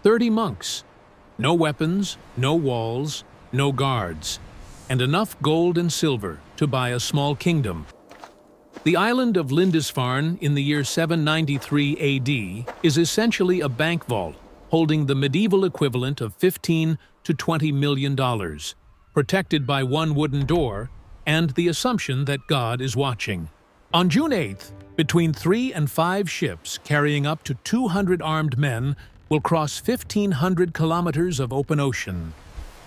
30 monks. No weapons, no walls, no guards, and enough gold and silver to buy a small kingdom. The island of Lindisfarne in the year 793 AD is essentially a bank vault holding the medieval equivalent of $15 to $20 million, protected by one wooden door and the assumption that God is watching. On June 8th, between 3 and 5 ships carrying up to 200 armed men will cross 1,500 kilometers of open ocean,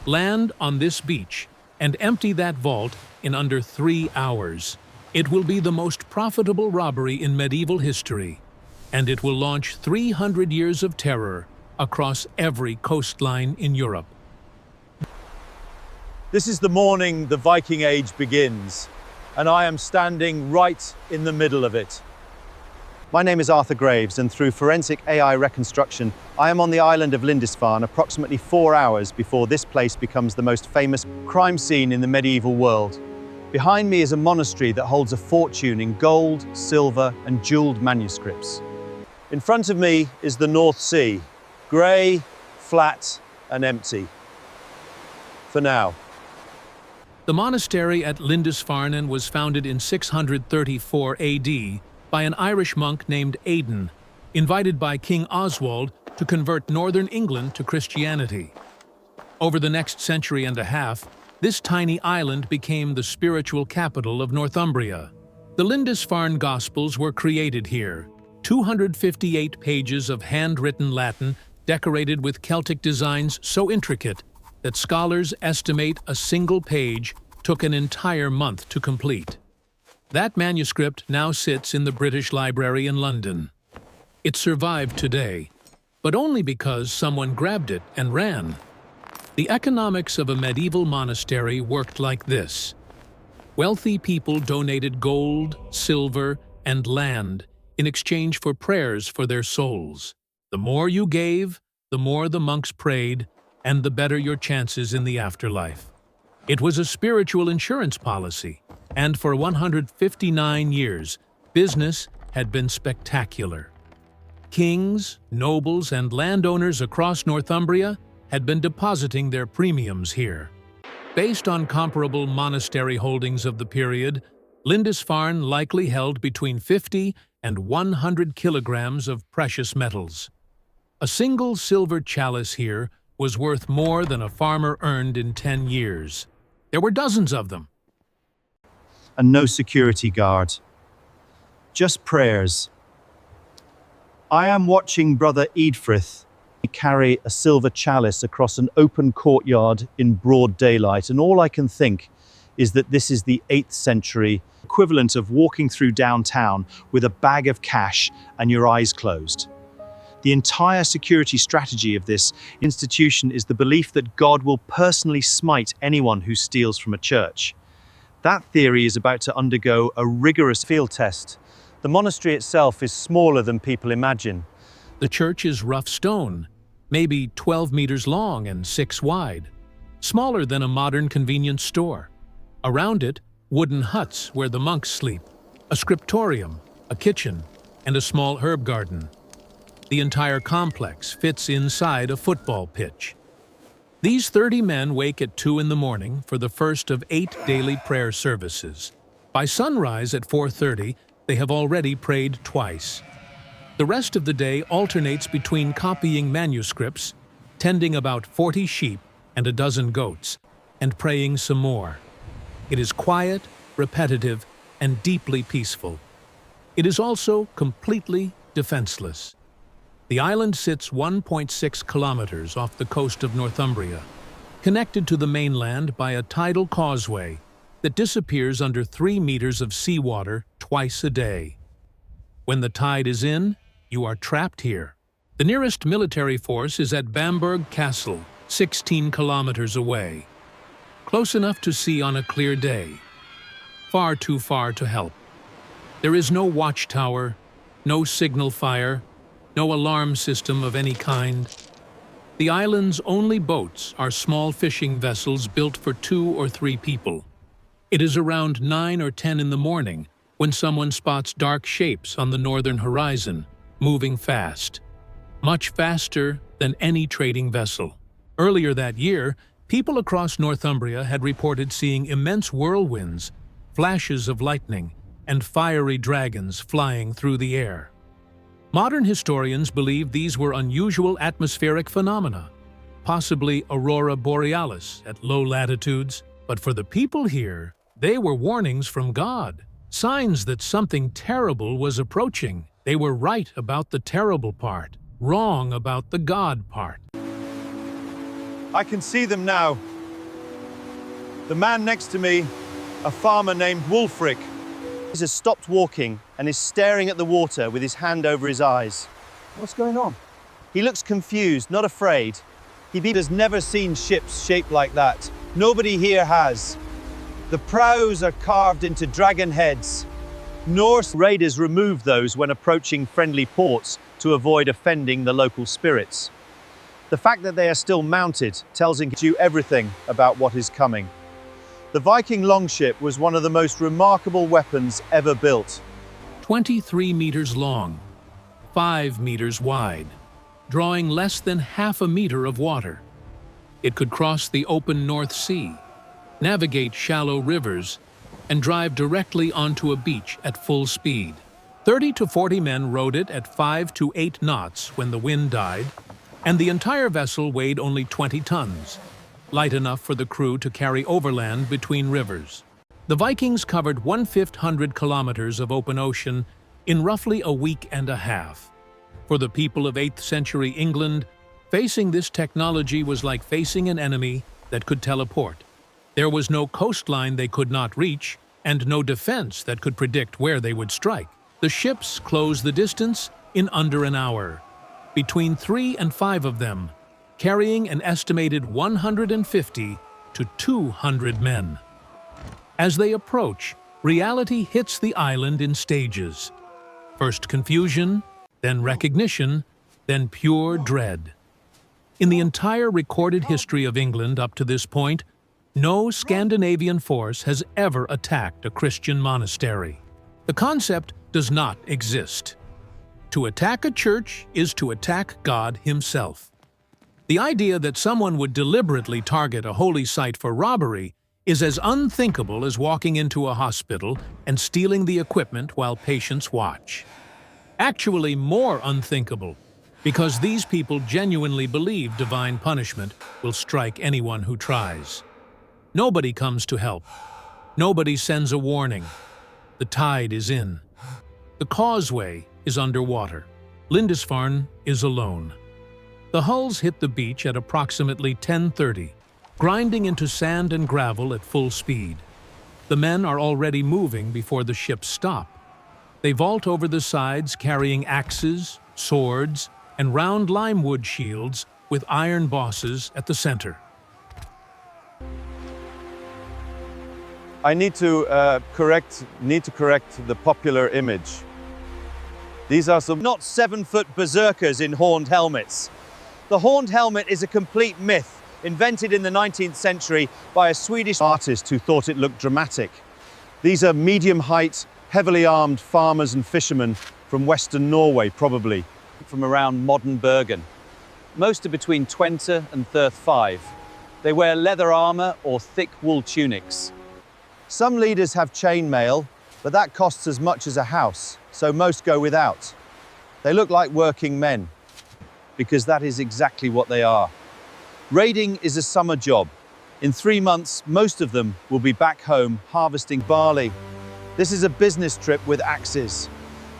land on this beach, and empty that vault in under 3 hours. It will be the most profitable robbery in medieval history, and it will launch 300 years of terror across every coastline in Europe. This is the morning the Viking Age begins, and I am standing right in the middle of it. My name is Arthur Graves, and through forensic AI reconstruction, I am on the island of Lindisfarne approximately 4 hours before this place becomes the most famous crime scene in the medieval world. Behind me is a monastery that holds a fortune in gold, silver, and jeweled manuscripts. In front of me is the North Sea, grey, flat, and empty. For now. The monastery at Lindisfarne was founded in 634 AD by an Irish monk named Aidan, invited by King Oswald to convert northern England to Christianity. Over the next century and a half, this tiny island became the spiritual capital of Northumbria. The Lindisfarne Gospels were created here, 258 pages of handwritten Latin decorated with Celtic designs so intricate that scholars estimate a single page took an entire month to complete. That manuscript now sits in the British Library in London. It survived today, but only because someone grabbed it and ran. The economics of a medieval monastery worked like this. Wealthy people donated gold, silver, and land in exchange for prayers for their souls. The more you gave, the more the monks prayed, and the better your chances in the afterlife. It was a spiritual insurance policy, and for 159 years, business had been spectacular. Kings, nobles, and landowners across Northumbria had been depositing their premiums here. Based on comparable monastery holdings of the period, Lindisfarne likely held between 50 and 100 kilograms of precious metals. A single silver chalice here was worth more than a farmer earned in 10 years. There were dozens of them. And no security guard. Just prayers. I am watching Brother Eadfrith carry a silver chalice across an open courtyard in broad daylight, and all I can think is that this is the 8th century equivalent of walking through downtown with a bag of cash and your eyes closed. The entire security strategy of this institution is the belief that God will personally smite anyone who steals from a church. That theory is about to undergo a rigorous field test. The monastery itself is smaller than people imagine. The church is rough stone, maybe 12 meters long and 6 wide, smaller than a modern convenience store. Around it, wooden huts where the monks sleep, a scriptorium, a kitchen, and a small herb garden. The entire complex fits inside a football pitch. These 30 men wake at 2 in the morning for the first of 8 daily prayer services. By sunrise at 4:30, they have already prayed twice. The rest of the day alternates between copying manuscripts, tending about 40 sheep and a dozen goats, and praying some more. It is quiet, repetitive, and deeply peaceful. It is also completely defenseless. The island sits 1.6 kilometers off the coast of Northumbria, connected to the mainland by a tidal causeway that disappears under 3 meters of seawater twice a day. When the tide is in, you are trapped here. The nearest military force is at Bamberg Castle, 16 kilometers away. Close enough to see on a clear day. Far too far to help. There is no watchtower, no signal fire, no alarm system of any kind. The island's only boats are small fishing vessels built for 2 or 3 people. It is around 9 or 10 in the morning when someone spots dark shapes on the northern horizon, moving fast. much faster than any trading vessel. Earlier that year, people across Northumbria had reported seeing immense whirlwinds, flashes of lightning, and fiery dragons flying through the air. Modern historians believe these were unusual atmospheric phenomena, possibly aurora borealis at low latitudes, but for the people here, they were warnings from God, signs that something terrible was approaching. They were right about the terrible part, wrong about the God part. I can see them now. The man next to me, a farmer named Wulfric. He has stopped walking and is staring at the water with his hand over his eyes. What's going on? He looks confused, not afraid. He has never seen ships shaped like that. Nobody here has. The prows are carved into dragon heads. Norse raiders removed those when approaching friendly ports to avoid offending the local spirits. The fact that they are still mounted tells you everything about what is coming. The Viking longship was one of the most remarkable weapons ever built. 23 meters long, 5 meters wide, drawing less than half a meter of water. It could cross the open North Sea, navigate shallow rivers, and drive directly onto a beach at full speed. 30 to 40 men rowed it at 5 to 8 knots when the wind died, and the entire vessel weighed only 20 tons, light enough for the crew to carry overland between rivers. The Vikings covered 1,500 kilometers of open ocean in roughly a week and a half. For the people of 8th century England, facing this technology was like facing an enemy that could teleport. There was no coastline they could not reach, and no defense that could predict where they would strike. The ships closed the distance in under an hour, between 3 and 5 of them, carrying an estimated 150 to 200 men. As they approach, reality hits the island in stages. First confusion, then recognition, then pure dread. In the entire recorded history of England up to this point, no Scandinavian force has ever attacked a Christian monastery. The concept does not exist. To attack a church is to attack God Himself. The idea that someone would deliberately target a holy site for robbery is as unthinkable as walking into a hospital and stealing the equipment while patients watch. Actually more unthinkable, because these people genuinely believe divine punishment will strike anyone who tries. Nobody comes to help. Nobody sends a warning. The tide is in. The causeway is underwater. Lindisfarne is alone. The hulls hit the beach at approximately 10:30, grinding into sand and gravel at full speed. The men are already moving before the ships stop. They vault over the sides carrying axes, swords, and round limewood shields with iron bosses at the center. I need to correct the popular image. These are some not 7-foot berserkers in horned helmets. The horned helmet is a complete myth, invented in the 19th century by a Swedish artist who thought it looked dramatic. These are medium-height, heavily armed farmers and fishermen from western Norway, probably, from around modern Bergen. Most are between 20 and 35. They wear leather armor or thick wool tunics. Some leaders have chainmail, but that costs as much as a house, so most go without. They look like working men, because that is exactly what they are. Raiding is a summer job. In 3 months, most of them will be back home harvesting barley. This is a business trip with axes.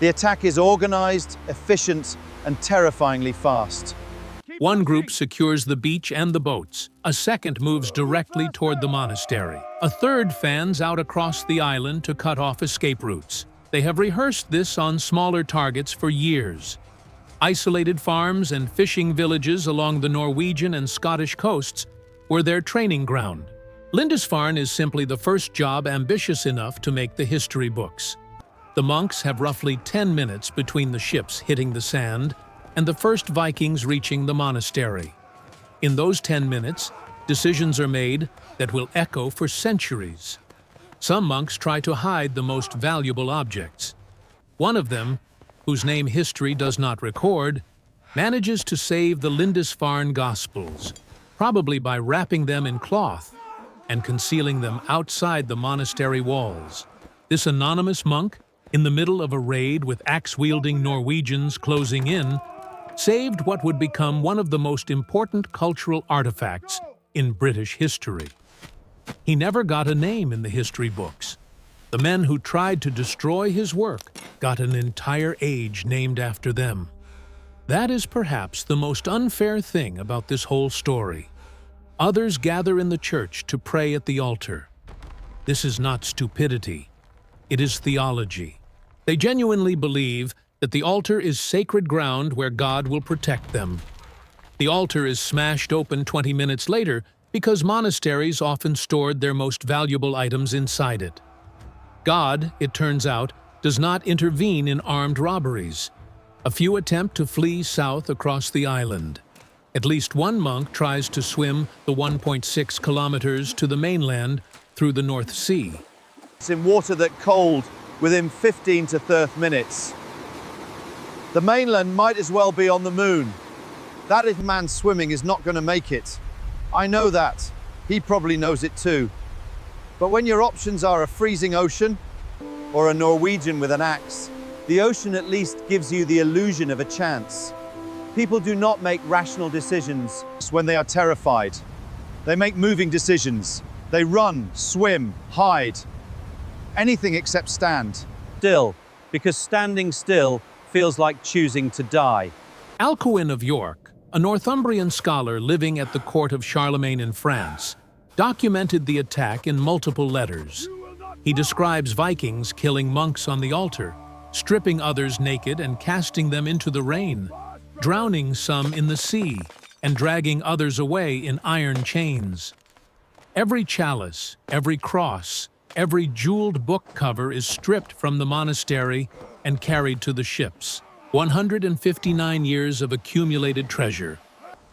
The attack is organized, efficient, and terrifyingly fast. One group secures the beach and the boats. A second moves directly toward the monastery. A third fans out across the island to cut off escape routes. They have rehearsed this on smaller targets for years. Isolated farms and fishing villages along the Norwegian and Scottish coasts were their training ground. Lindisfarne is simply the first job ambitious enough to make the history books. The monks have roughly 10 minutes between the ships hitting the sand and the first Vikings reaching the monastery. In those 10 minutes, decisions are made that will echo for centuries. Some monks try to hide the most valuable objects. One of them, whose name history does not record, manages to save the Lindisfarne Gospels, probably by wrapping them in cloth and concealing them outside the monastery walls. This anonymous monk, in the middle of a raid with axe-wielding Norwegians closing in, saved what would become one of the most important cultural artifacts in British history. He never got a name in the history books. The men who tried to destroy his work got an entire age named after them. That is perhaps the most unfair thing about this whole story. Others gather in the church to pray at the altar. This is not stupidity. It is theology. They genuinely believe that the altar is sacred ground where God will protect them. The altar is smashed open 20 minutes later because monasteries often stored their most valuable items inside it. God, it turns out, does not intervene in armed robberies. A few attempt to flee south across the island. At least one monk tries to swim the 1.6 kilometers to the mainland through the North Sea. It's in water that cold within 15 to 30 minutes. The mainland might as well be on the moon. That if man swimming is not going to make it. I know that. He probably knows it too. But when your options are a freezing ocean or a Norwegian with an axe, the ocean at least gives you the illusion of a chance. People do not make rational decisions when they are terrified. They make moving decisions. They run, swim, hide. Anything except stand. Still, because standing still feels like choosing to die. Alcuin of York, a Northumbrian scholar living at the court of Charlemagne in France, documented the attack in multiple letters. He describes Vikings killing monks on the altar, stripping others naked and casting them into the rain, drowning some in the sea, and dragging others away in iron chains. Every chalice, every cross, every jeweled book cover is stripped from the monastery and carried to the ships. 159 years of accumulated treasure,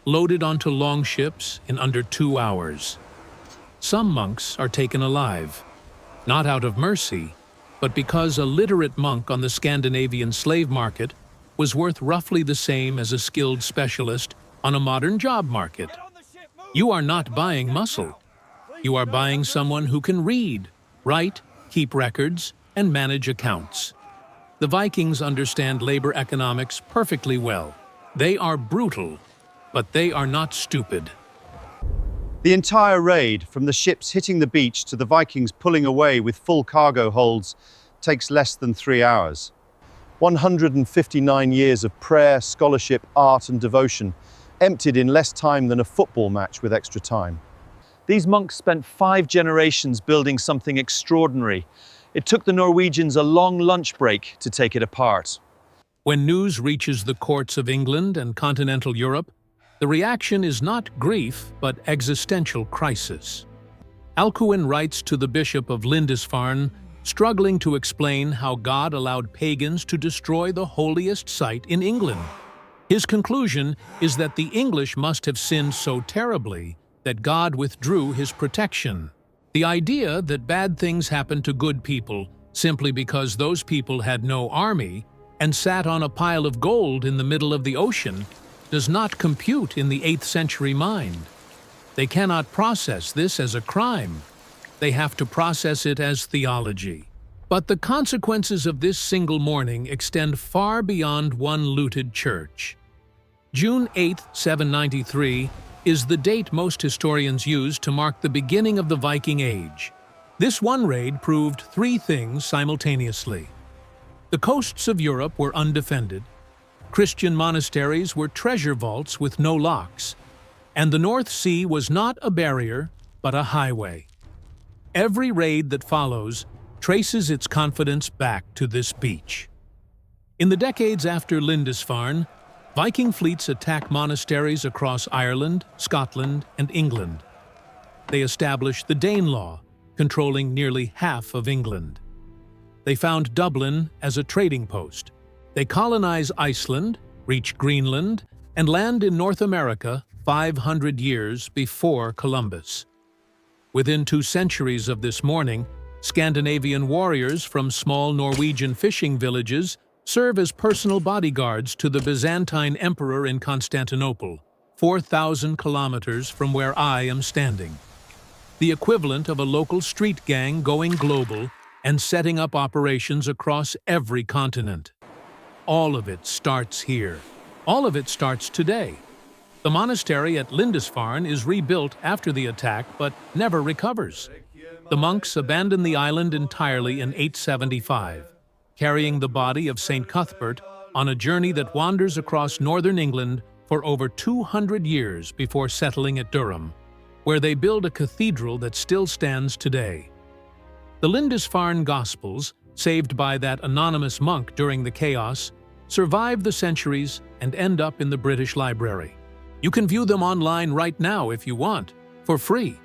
loaded onto longships in under 2 hours. Some monks are taken alive, not out of mercy, but because a literate monk on the Scandinavian slave market was worth roughly the same as a skilled specialist on a modern job market. You are not buying muscle. You are buying someone who can read, write, keep records, and manage accounts. The Vikings understand labor economics perfectly well. They are brutal, but they are not stupid. The entire raid, from the ships hitting the beach to the Vikings pulling away with full cargo holds, takes less than 3 hours. 159 years of prayer, scholarship, art, and devotion, emptied in less time than a football match with extra time. These monks spent 5 generations building something extraordinary. It took the Norwegians a long lunch break to take it apart. When news reaches the courts of England and continental Europe, the reaction is not grief, but existential crisis. Alcuin writes to the Bishop of Lindisfarne, struggling to explain how God allowed pagans to destroy the holiest site in England. His conclusion is that the English must have sinned so terribly that God withdrew his protection. The idea that bad things happened to good people simply because those people had no army and sat on a pile of gold in the middle of the ocean does not compute in the 8th century mind. They cannot process this as a crime. They have to process it as theology. But the consequences of this single morning extend far beyond one looted church. June 8, 793, is the date most historians use to mark the beginning of the Viking Age. This one raid proved 3 things simultaneously. The coasts of Europe were undefended, Christian monasteries were treasure vaults with no locks, and the North Sea was not a barrier, but a highway. Every raid that follows traces its confidence back to this beach. In the decades after Lindisfarne, Viking fleets attack monasteries across Ireland, Scotland, and England. They established the Danelaw, controlling nearly half of England. They found Dublin as a trading post. They colonize Iceland, reach Greenland, and land in North America 500 years before Columbus. Within 2 centuries of this morning, Scandinavian warriors from small Norwegian fishing villages serve as personal bodyguards to the Byzantine emperor in Constantinople, 4,000 kilometers from where I am standing. The equivalent of a local street gang going global and setting up operations across every continent. All of it starts here. All of it starts today. The monastery at Lindisfarne is rebuilt after the attack but never recovers. The monks abandoned the island entirely in 875, carrying the body of St. Cuthbert on a journey that wanders across northern England for over 200 years before settling at Durham, where they build a cathedral that still stands today. The Lindisfarne Gospels, saved by that anonymous monk during the chaos, survive the centuries and end up in the British Library. You can view them online right now if you want, for free.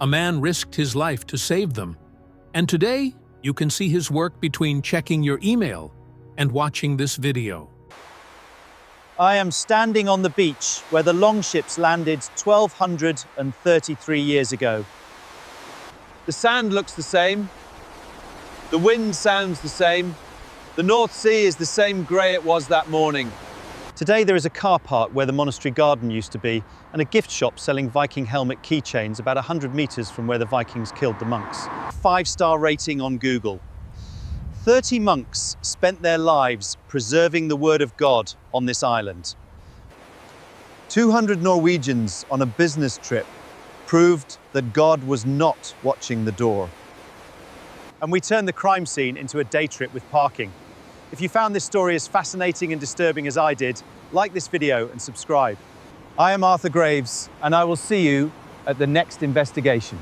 A man risked his life to save them, and today you can see his work between checking your email and watching this video. I am standing on the beach where the longships landed 1,233 years ago. The sand looks the same. The wind sounds the same. The North Sea is the same grey it was that morning. Today there is a car park where the monastery garden used to be and a gift shop selling Viking helmet keychains about 100 meters from where the Vikings killed the monks. 5-star rating on Google. 30 monks spent their lives preserving the word of God on this island. 200 Norwegians on a business trip proved that God was not watching the door. And we turned the crime scene into a day trip with parking. If you found this story as fascinating and disturbing as I did, like this video and subscribe. I am Arthur Graves, and I will see you at the next investigation.